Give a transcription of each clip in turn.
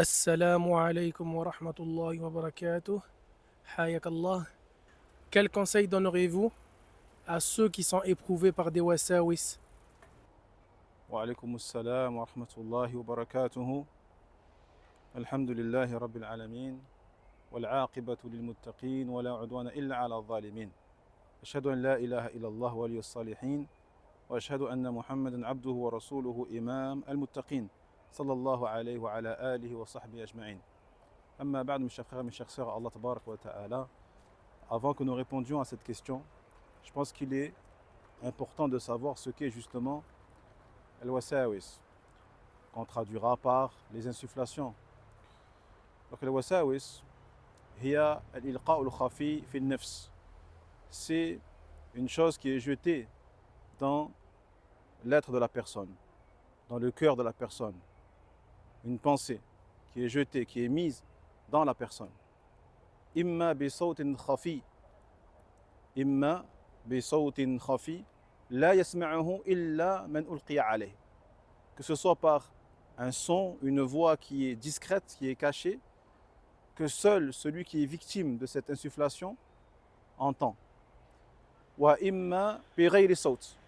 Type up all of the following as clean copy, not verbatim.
Assalamu alaikum wa rahmatullahi wa barakatuh. Hayakallah. Quel conseil donneriez-vous à ceux qui sont éprouvés par des wasawis? وعليكم السلام ورحمة الله وبركاته. الحمد لله رب العالمين والعاقبة للمتقين ولا عدوان إلا على الظالمين. أشهد أن لا إله إلا الله ولي الصالحين وأشهد أن محمدا عبده ورسوله إمام المتقين صلى الله عليه وعلى آله وصحبه أجمعين. أما بعد, mes chers frères, mes chères sœurs, Allah tabarak wa ta'ala, avant que nous répondions à cette question, je pense qu'il est important de savoir ce qu'est justement al-wasawis, qu'on traduira par les insufflations. Donc al-wasawis hiya al-ilqa'u al-khafi fi al-nafs, c'est une chose qui est jetée dans l'être de la personne, dans le cœur de la personne, une pensée qui est jetée, qui est mise dans la personne. Imma bi sawtin khafi, imma bi sawtin khafi la yasma'uhu illa man ulqiya alayh, que ce soit par un son, une voix qui est discrète, qui est cachée, que seul celui qui est victime de cette insufflation entend. Wa imma bi ghayri sawt,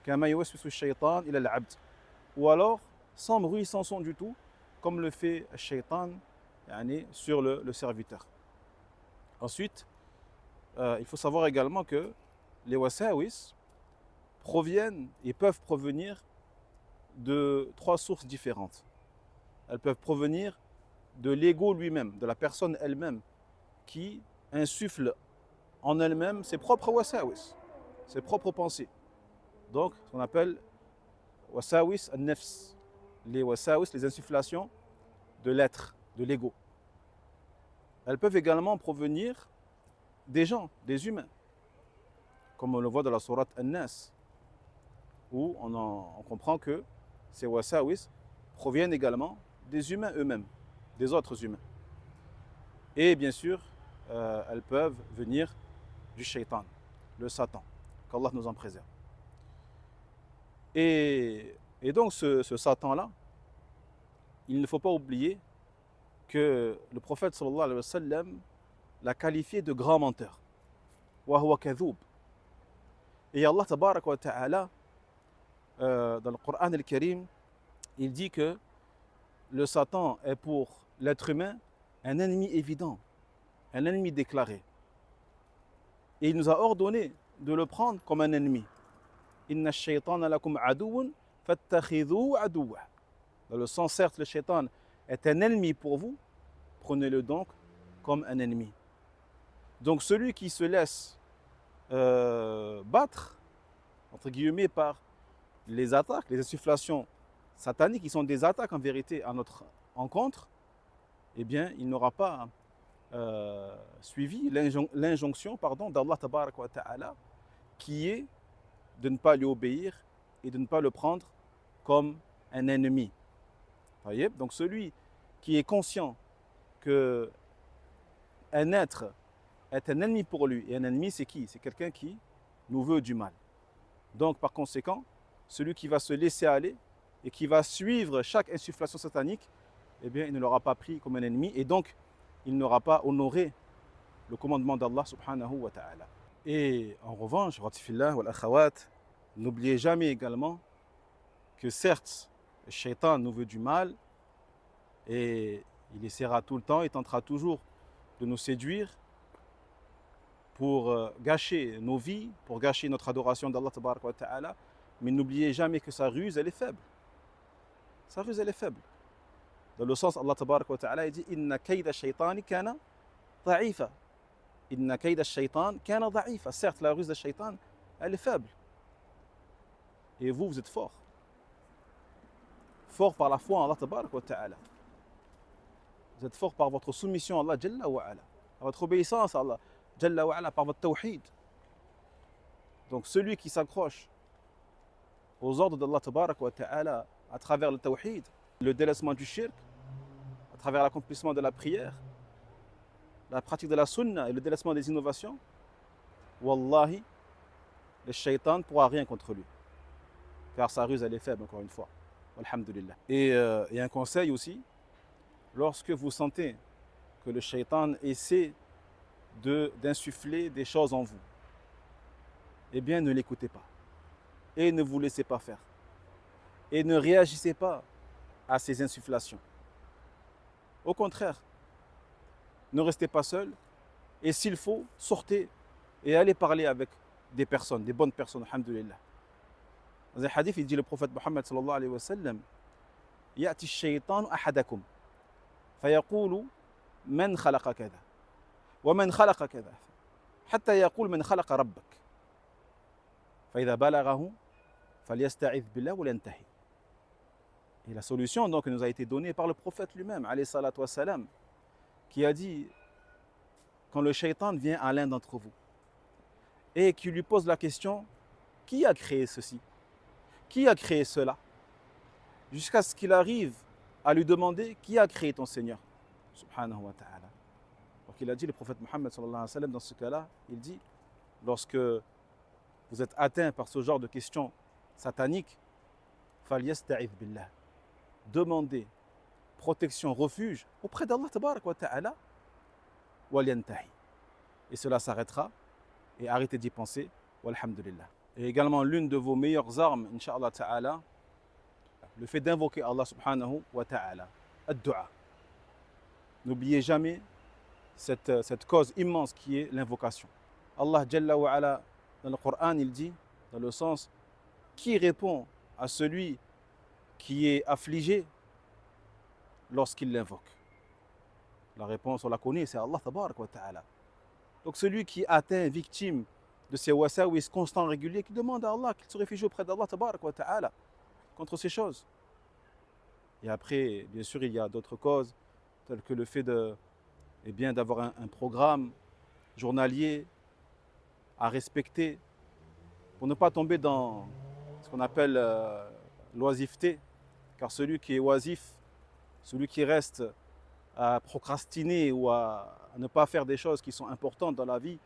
kama yuwaswisu ash-shaytan ila al-'abd, ou alors sans bruit, sans son du tout, comme le fait le shaytan sur le serviteur. Ensuite, il faut savoir également que les wasawis proviennent et peuvent provenir de trois sources différentes. Elles peuvent provenir de l'ego lui-même, de la personne elle-même, qui insuffle en elle-même ses propres wasawis, ses propres pensées. Donc, ce qu'on appelle wasawis al-nafs, les wasawis, les insufflations de l'être, de l'ego. Elles peuvent également provenir des gens, des humains, comme on le voit dans la sourate An-Nas, où on comprend que ces wasawis proviennent également des humains eux-mêmes, des autres humains. Et bien sûr, elles peuvent venir du shaitan, le Satan, qu'Allah nous en préserve. Et donc ce Satan-là, il ne faut pas oublier que le prophète sallallahu alayhi wa sallam l'a qualifié de grand menteur. Wa huwa kadhoub. Et Allah tabarak wa ta'ala, dans le Coran al-Karim, il dit que le Satan est pour l'être humain un ennemi évident, un ennemi déclaré. Et il nous a ordonné de le prendre comme un ennemi. Inna ash-shaytana lakum aduwwun fattakhidhuhu aduwwa. Dans le sens, certes, le shaitan est un ennemi pour vous, prenez-le donc comme un ennemi. Donc celui qui se laisse battre, entre guillemets, par les attaques, les insufflations sataniques, qui sont des attaques en vérité à notre encontre, eh bien, il n'aura pas suivi l'injonction d'Allah tabarak wa ta'ala, qui est de ne pas lui obéir et de ne pas le prendre comme un ennemi. Voyez? Donc celui qui est conscient que un être est un ennemi pour lui, et un ennemi c'est qui? C'est quelqu'un qui nous veut du mal. Donc par conséquent, celui qui va se laisser aller et qui va suivre chaque insufflation satanique, eh bien il ne l'aura pas pris comme un ennemi, et donc il n'aura pas honoré le commandement d'Allah subhanahu wa ta'ala. Et en revanche, ratifillah wal akhawat, n'oubliez jamais également que certes, le shaitan nous veut du mal, et il essaiera tout le temps, il tentera toujours de nous séduire pour gâcher nos vies, pour gâcher notre adoration d'Allah tabarak wa ta'ala. Mais n'oubliez jamais que sa ruse, elle est faible. Sa ruse, elle est faible. Dans le sens, Allah tabarak wa ta'ala dit Inna kayda shaytani kana da'ifa. Inna kayda shaytan kana da'ifa. Certes, la ruse de shaytan, elle est faible. Et vous, vous êtes fort. Fort par la foi en Allah tabarak wa ta'ala. Vous êtes fort par votre soumission à Allah Jalla wa ala, à votre obéissance à Allah Jalla wa ala, par votre tawhid. Donc celui qui s'accroche aux ordres d'Allah tabarak wa ta'ala à travers le tawhid, le délaissement du shirk, à travers l'accomplissement de la prière, la pratique de la sunna et le délaissement des innovations, wallahi, le shaitan ne pourra rien contre lui, car sa ruse elle est faible, encore une fois. Alhamdulillah. Et un conseil aussi, lorsque vous sentez que le shaitan essaie d'insuffler des choses en vous, eh bien ne l'écoutez pas et ne vous laissez pas faire et ne réagissez pas à ces insufflations. Au contraire, ne restez pas seul et s'il faut, sortez et allez parler avec des personnes, des bonnes personnes, alhamdulillah. Dans un hadith, il dit le prophète Mohammed sallallahu alayhi wa sallam, يأتي الشيطان أحدكم فيقول من خلق كذا ومن خلق كذا حتى يقول من خلق ربك فإذا بلغه فليستعذ بالله ولينتهي. Et la solution donc nous a été donnée par le prophète lui-même, alayhi salatu wassalam, qui a dit, quand le shaitan vient à l'un d'entre vous et qui lui pose la question, qui a créé ceci? Qui a créé cela? Jusqu'à ce qu'il arrive à lui demander, qui a créé ton Seigneur? Subhanahu wa ta'ala. Donc il a dit, le prophète Mohammed sallallahu alayhi wa sallam, dans ce cas-là, il dit, lorsque vous êtes atteint par ce genre de questions sataniques, فَلْيَسْتَعِذْ billah. Demandez protection, refuge auprès d'Allah tabarak wa ta'ala, وَلْيَنْتَهِ. Et cela s'arrêtera, et arrêtez d'y penser, walhamdulillah. Et également l'une de vos meilleures armes, incha'Allah ta'ala, le fait d'invoquer Allah subhanahu wa ta'ala, ad-du'a. N'oubliez jamais cette cause immense qui est l'invocation. Allah Jalla wa ala, dans le Coran, il dit, dans le sens, qui répond à celui qui est affligé lorsqu'il l'invoque? La réponse, on la connaît, c'est Allah tabarak wa ta'ala. Donc celui qui est atteint, victime de ces wasawis constants, réguliers, qui demande à Allah, qu'il se réfugie auprès d'Allah tabarak wa ta'ala contre ces choses. Et après, bien sûr, il y a d'autres causes, telles que le fait d'avoir un programme journalier à respecter pour ne pas tomber dans ce qu'on appelle l'oisiveté, car celui qui est oisif, celui qui reste à procrastiner ou à ne pas faire des choses qui sont importantes dans la vie,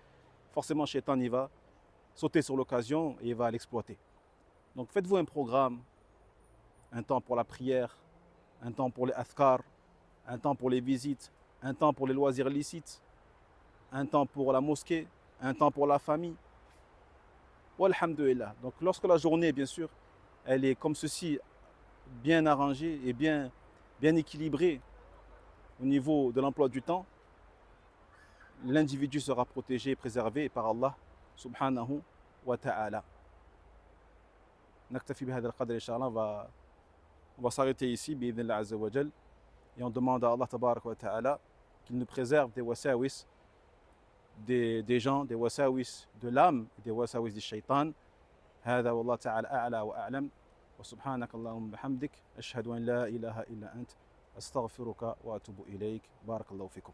forcément Shaitan il va sauter sur l'occasion et il va l'exploiter. Donc faites-vous un programme, un temps pour la prière, un temps pour les athkar, un temps pour les visites, un temps pour les loisirs licites, un temps pour la mosquée, un temps pour la famille. Walhamdulillah. Donc lorsque la journée, bien sûr, elle est comme ceci, bien arrangée et bien équilibrée au niveau de l'emploi du temps, l'individu sera protégé et préservé par Allah subhanahu wa ta'ala. Naktafi bihadha al-qadr, inshallah, on va s'arrêter ici, bi'idhnillah azza wa jal, et on demande à Allah tabarak wa ta'ala qu'il nous préserve des wasawis, des gens, des wasawis de l'âme, des wasawis du shaitan. هذا والله تعالى أعلى وأعلم وسبحانك اللهم بحمدك أشهد أن لا إله إلا أنت أستغفرك وأتوب إليك بارك الله فيكم.